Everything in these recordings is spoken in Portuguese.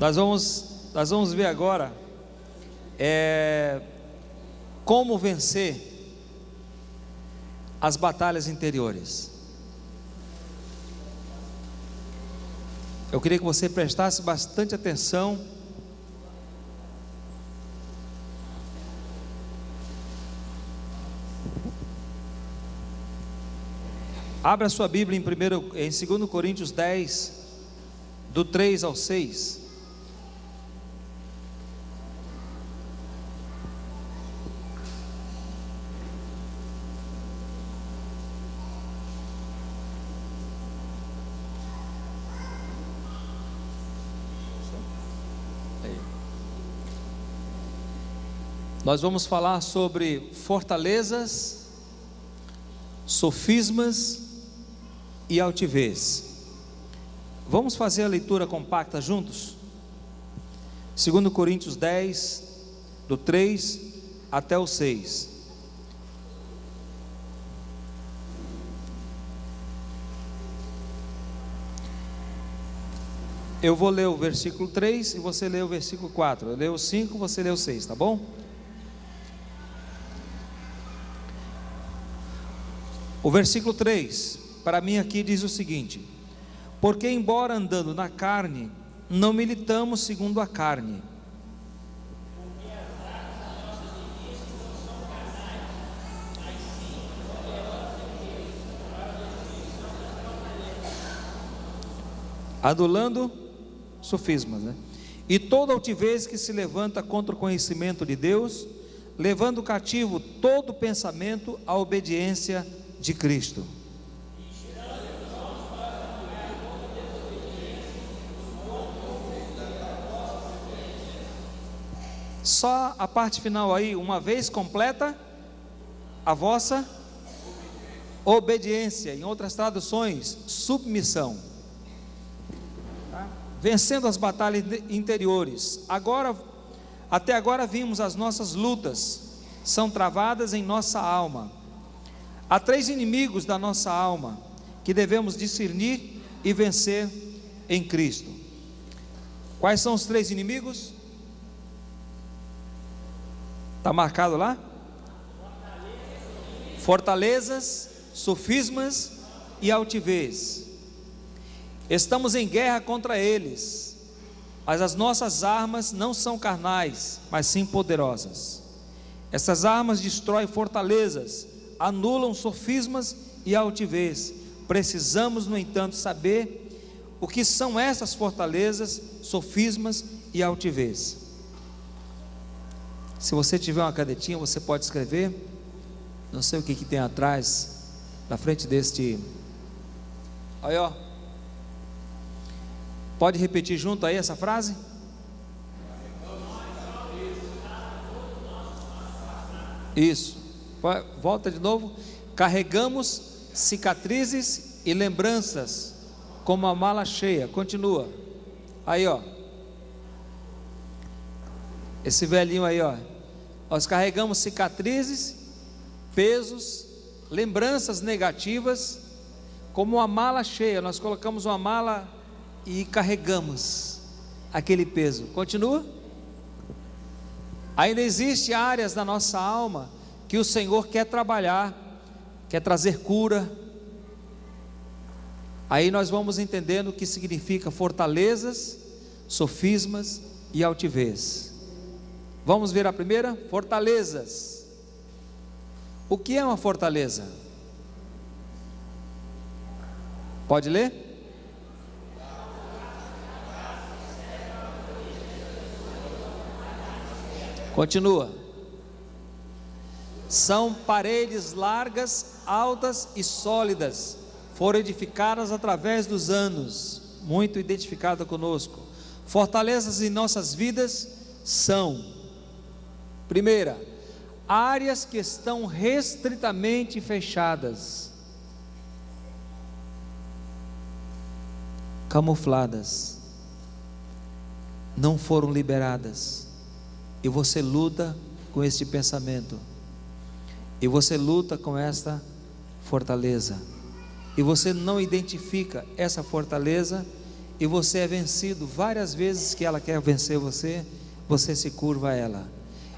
Nós vamos ver agora como vencer as batalhas interiores. Eu queria que você prestasse bastante atenção. Abra sua Bíblia em 2 Coríntios 10, do 3 ao 6. Nós vamos falar sobre fortalezas, sofismas e altivez. Vamos fazer a leitura compacta juntos? 2 Coríntios 10, do 3 até o 6. Eu vou ler o versículo 3 e você lê o versículo 4. Eu leio o 5, você lê o 6, tá bom? O versículo 3, para mim aqui diz o seguinte: porque embora andando na carne, não militamos segundo a carne. Adulando sofismas, né? E toda altivez que se levanta contra o conhecimento de Deus, levando cativo todo pensamento à obediência de Cristo. Só a parte final aí, uma vez completa, a vossa obediência, em outras traduções, submissão. Vencendo as batalhas interiores. Até agora vimos as nossas lutas são travadas em nossa alma. Há 3 inimigos da nossa alma que devemos discernir e vencer em Cristo. Quais são os 3 inimigos? Está marcado lá? Fortalezas, sofismas e altivez. Estamos em guerra contra eles, mas as nossas armas não são carnais, mas sim poderosas. Essas armas destroem fortalezas, anulam sofismas e altivez. Precisamos, no entanto, saber o que são essas fortalezas, sofismas e altivez. Se você tiver uma canetinha, você pode escrever. Não sei o que tem atrás, na frente deste. Aí, ó. Pode repetir junto aí essa frase? Isso. Volta de novo. Carregamos cicatrizes e lembranças como a mala cheia. Continua. Aí, ó. Esse velhinho aí, ó. Nós carregamos cicatrizes, pesos, lembranças negativas como uma mala cheia. Nós colocamos uma mala e carregamos aquele peso. Continua. Ainda existem áreas da nossa alma que o Senhor quer trabalhar, quer trazer cura. Aí nós vamos entendendo o que significa fortalezas, sofismas e altivez. Vamos ver a primeira? Fortalezas. O que é uma fortaleza? Pode ler? Continua. São paredes largas, altas e sólidas, foram edificadas através dos anos, muito identificada conosco. Fortalezas em nossas vidas são: primeira, áreas que estão restritamente fechadas, camufladas, não foram liberadas, e você luta com este pensamento, e você luta com esta fortaleza, e você não identifica essa fortaleza, e você é vencido várias vezes que ela quer vencer você, você se curva a ela.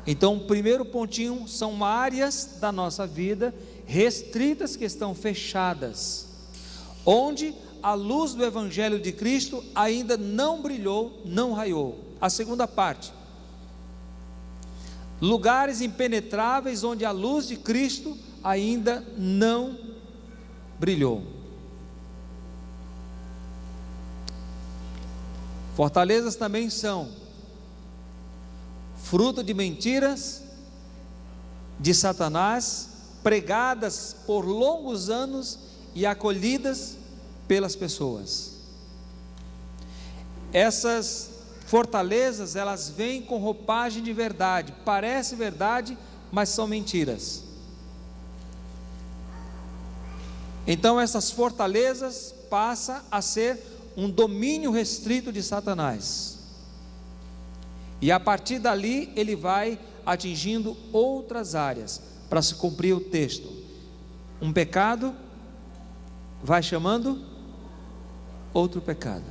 Então, o primeiro pontinho são áreas da nossa vida restritas que estão fechadas, onde a luz do Evangelho de Cristo ainda não brilhou, não raiou. A segunda parte: lugares impenetráveis onde a luz de Cristo ainda não brilhou. Fortalezas também são fruto de mentiras de Satanás, pregadas por longos anos e acolhidas pelas pessoas. Essas fortalezas, elas vêm com roupagem de verdade, parece verdade, mas são mentiras. Então essas fortalezas passam a ser um domínio restrito de Satanás, e a partir dali ele vai atingindo outras áreas, para se cumprir o texto. Um pecado vai chamando outro pecado.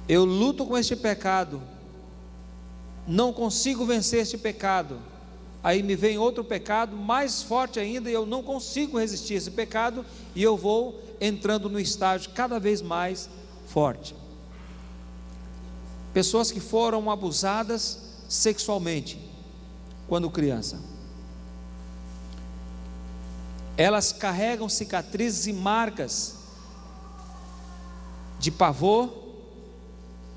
Eu luto com este pecado, não consigo vencer este pecado, aí me vem outro pecado mais forte ainda, e eu não consigo resistir a esse pecado, e eu vou entrando no estágio cada vez mais forte. Pessoas que foram abusadas sexualmente quando criança, elas carregam cicatrizes e marcas de pavor,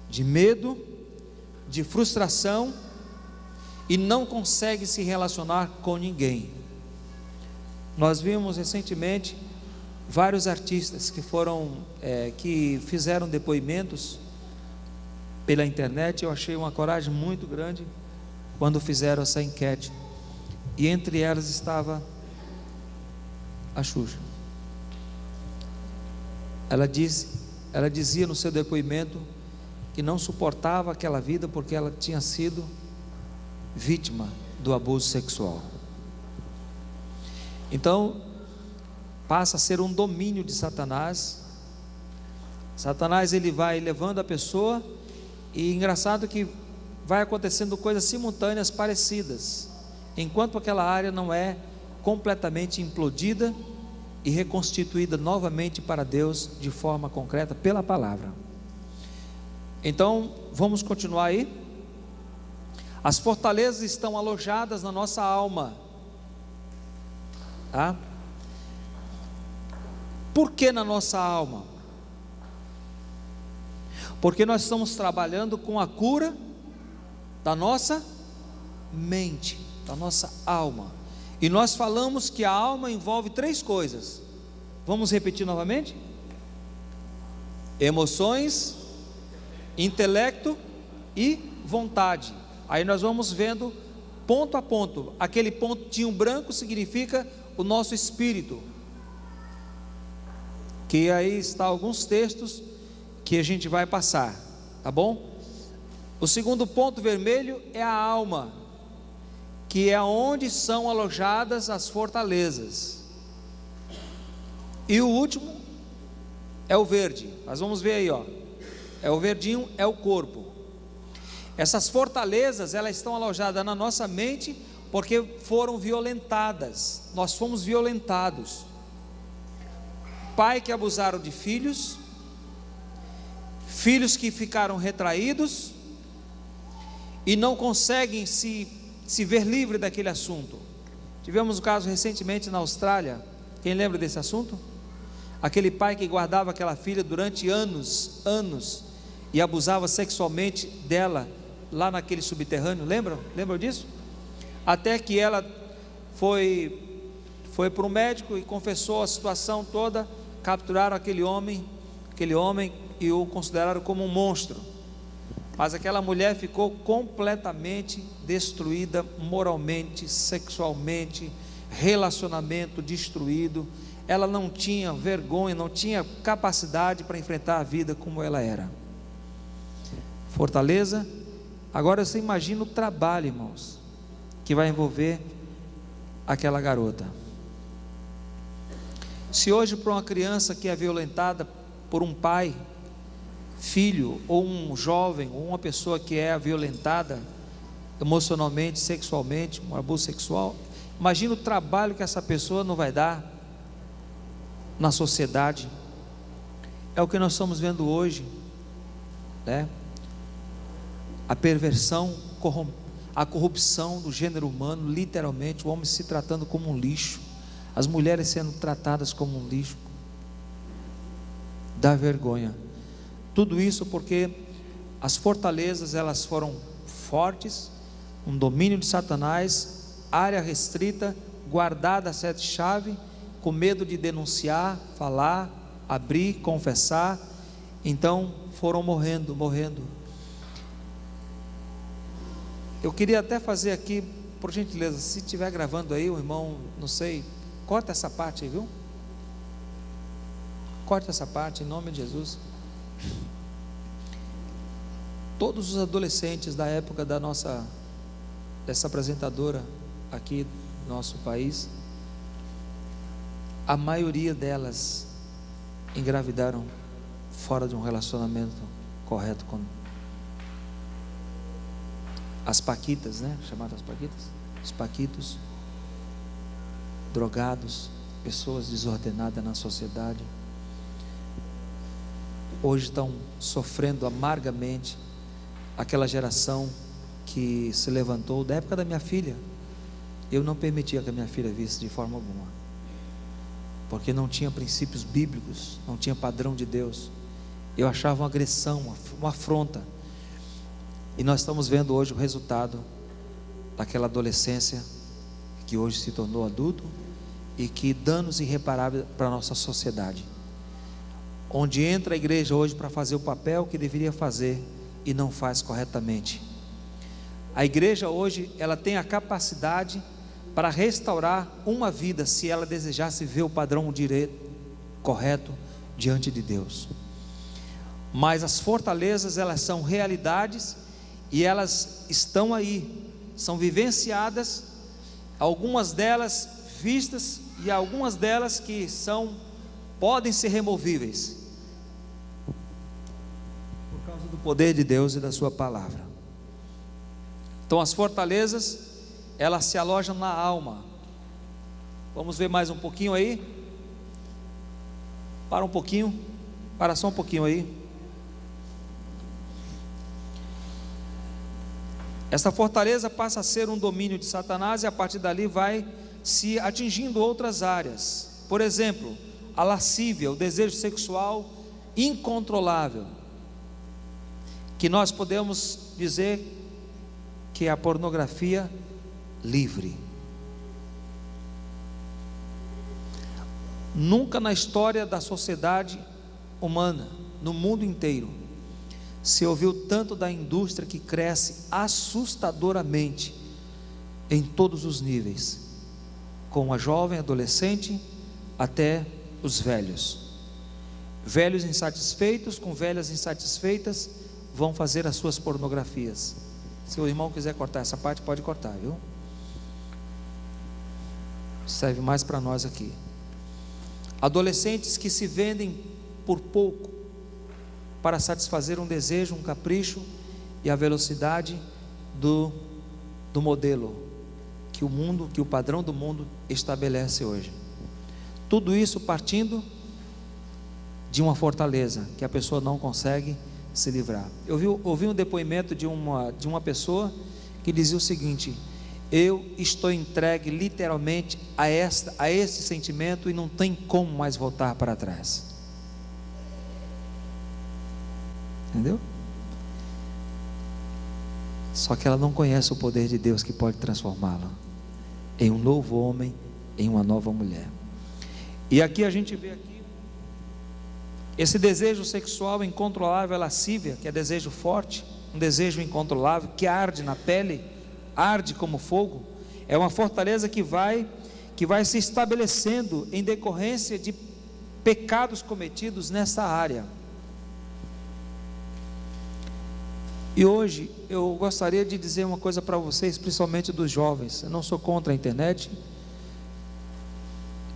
de medo, de frustração, e não conseguem se relacionar com ninguém. Nós vimos recentemente vários artistas que fizeram depoimentos pela internet. Eu achei uma coragem muito grande quando fizeram essa enquete, e entre elas estava a Xuxa. Ela dizia no seu depoimento que não suportava aquela vida porque ela tinha sido vítima do abuso sexual. Então passa a ser um domínio de Satanás. Satanás, ele vai levando a pessoa, e engraçado que vai acontecendo coisas simultâneas parecidas, enquanto aquela área não é completamente implodida e reconstituída novamente para Deus de forma concreta pela palavra. Então vamos continuar aí. As fortalezas estão alojadas na nossa alma, tá? Por que na nossa alma? Porque nós estamos trabalhando com a cura da nossa mente, da nossa alma. E nós falamos que a alma envolve 3 coisas. Vamos repetir novamente? Emoções, intelecto e vontade. Aí nós vamos vendo ponto a ponto. Aquele pontinho branco significa o nosso espírito, que aí está alguns textos que a gente vai passar, tá bom? O segundo ponto vermelho é a alma, que é onde são alojadas as fortalezas. E o último é o verde. Nós vamos ver aí, ó. É o verdinho, é o corpo. Essas fortalezas, elas estão alojadas na nossa mente porque foram violentadas. Nós fomos violentados. Pai que abusaram de filhos, filhos que ficaram retraídos e não conseguem se ver livre daquele assunto. Tivemos um caso recentemente na Austrália. Quem lembra desse assunto? Aquele pai que guardava aquela filha durante anos e abusava sexualmente dela lá naquele subterrâneo. Lembram disso? Até que ela foi para o médico e confessou a situação toda. Capturaram aquele homem e o consideraram como um monstro. Mas aquela mulher ficou completamente destruída moralmente, sexualmente, relacionamento destruído. Ela não tinha vergonha, não tinha capacidade para enfrentar a vida como ela era. Fortaleza. Agora você imagina o trabalho, irmãos, que vai envolver aquela garota. Se hoje para uma criança que é violentada por um pai, filho, ou um jovem, ou uma pessoa que é violentada emocionalmente, sexualmente, um abuso sexual, imagina o trabalho que essa pessoa não vai dar na sociedade. É o que nós estamos vendo hoje, né? A perversão, a corrupção do gênero humano, literalmente, o homem se tratando como um lixo, as mulheres sendo tratadas como um lixo. Dá vergonha. Tudo isso porque as fortalezas, elas foram fortes, um domínio de Satanás, área restrita, guardada a sete chaves, com medo de denunciar, falar, abrir, confessar. Então foram morrendo. Eu queria até fazer aqui, por gentileza, se estiver gravando aí, o irmão, não sei, corta essa parte aí, viu? Corta essa parte, em nome de Jesus. Todos os adolescentes da época dessa apresentadora aqui no nosso país, a maioria delas engravidaram fora de um relacionamento correto com as paquitas, né? Chamadas paquitas, os paquitos, drogados, pessoas desordenadas na sociedade, hoje estão sofrendo amargamente. Aquela geração que se levantou da época da minha filha, eu não permitia que a minha filha visse de forma alguma, porque não tinha princípios bíblicos, não tinha padrão de Deus. Eu achava uma agressão, uma afronta. E nós estamos vendo hoje o resultado daquela adolescência que hoje se tornou adulto e que danos irreparáveis para a nossa sociedade, onde entra a igreja hoje para fazer o papel que deveria fazer e não faz corretamente. A igreja hoje, ela tem a capacidade para restaurar uma vida, se ela desejasse ver o padrão direito, correto, diante de Deus. Mas as fortalezas, elas são realidades, e elas estão aí, são vivenciadas, algumas delas vistas, e algumas delas que podem ser removíveis, por causa do poder de Deus e da sua palavra. Então as fortalezas, elas se alojam na alma. Vamos ver mais um pouquinho aí. Para só um pouquinho aí. Essa fortaleza passa a ser um domínio de Satanás, e a partir dali vai se atingindo outras áreas. Por exemplo, a lascívia, o desejo sexual incontrolável, que nós podemos dizer que é a pornografia livre. Nunca na história da sociedade humana, no mundo inteiro, se ouviu tanto da indústria que cresce assustadoramente em todos os níveis, com a jovem, adolescente, até os velhos. Velhos insatisfeitos com velhas insatisfeitas vão fazer as suas pornografias. Se o irmão quiser cortar essa parte, pode cortar, viu? Serve mais para nós aqui. Adolescentes que se vendem por pouco para satisfazer um desejo, um capricho e a velocidade do modelo que o padrão do mundo estabelece hoje. Tudo isso partindo de uma fortaleza que a pessoa não consegue se livrar. Eu ouvi um depoimento de uma pessoa que dizia o seguinte: eu estou entregue literalmente a esse sentimento e não tem como mais voltar para trás. Entendeu? Só que ela não conhece o poder de Deus que pode transformá-la em um novo homem, em uma nova mulher. E aqui a gente vê aqui esse desejo sexual incontrolável, a lascívia, que é desejo forte, um desejo incontrolável que arde na pele, arde como fogo. É uma fortaleza que vai se estabelecendo em decorrência de pecados cometidos nessa área. E hoje eu gostaria de dizer uma coisa para vocês, principalmente dos jovens. Eu não sou contra a internet,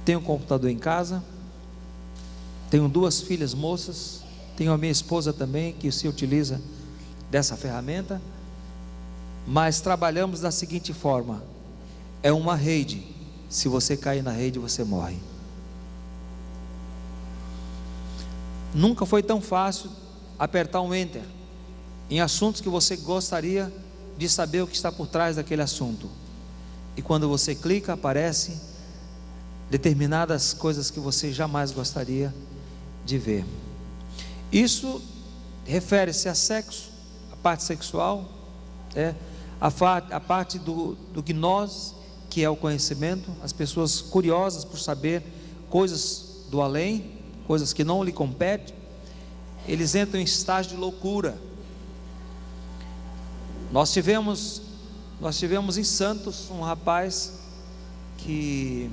tenho um computador em casa, tenho 2 filhas moças, Tenho a minha esposa também que se utiliza dessa ferramenta, mas trabalhamos da seguinte forma: é uma rede. Se você cair na rede, você morre. Nunca foi tão fácil apertar um enter em assuntos que você gostaria de saber o que está por trás daquele assunto, e quando você clica, aparece determinadas coisas que você jamais gostaria de ver. Isso refere-se a sexo, a parte sexual, a parte do gnose, que é o conhecimento. As pessoas curiosas por saber coisas do além, coisas que não lhe competem, eles entram em estágio de loucura. Nós tivemos em Santos um rapaz que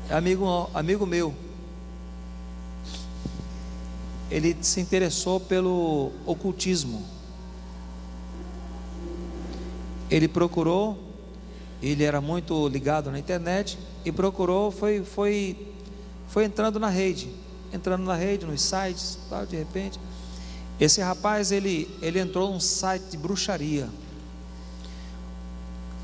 é amigo meu. Ele se interessou pelo ocultismo. Ele procurou, ele era muito ligado na internet e procurou, foi entrando na rede, nos sites, tal. De repente, esse rapaz ele entrou num site de bruxaria,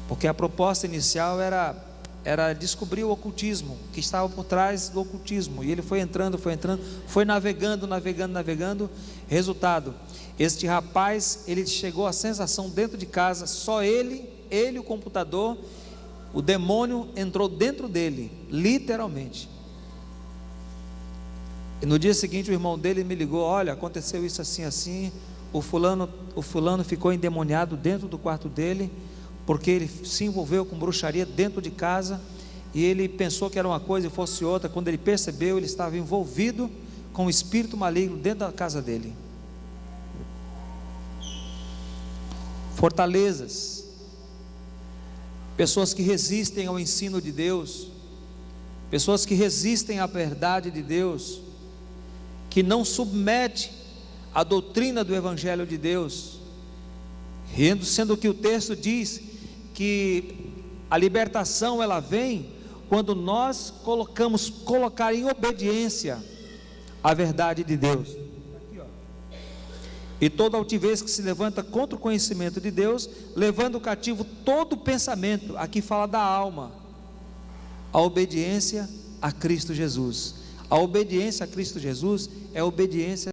porque a proposta inicial era descobrir o ocultismo, que estava por trás do ocultismo. E ele foi entrando, foi navegando. Resultado: este rapaz, ele chegou à sensação dentro de casa, só ele, o computador, o demônio entrou dentro dele, literalmente. E no dia seguinte o irmão dele me ligou: olha, aconteceu isso assim, o fulano ficou endemoniado dentro do quarto dele, porque ele se envolveu com bruxaria dentro de casa, e ele pensou que era uma coisa e fosse outra. Quando ele percebeu, ele estava envolvido com um espírito maligno dentro da casa dele. Fortalezas, pessoas que resistem ao ensino de Deus, pessoas que resistem à verdade de Deus, que não submete à doutrina do Evangelho de Deus, sendo que o texto diz que a libertação ela vem quando nós colocar em obediência a verdade de Deus. E toda altivez que se levanta contra o conhecimento de Deus, levando cativo todo pensamento, aqui fala da alma, a obediência a Cristo Jesus. A obediência a Cristo Jesus é a obediência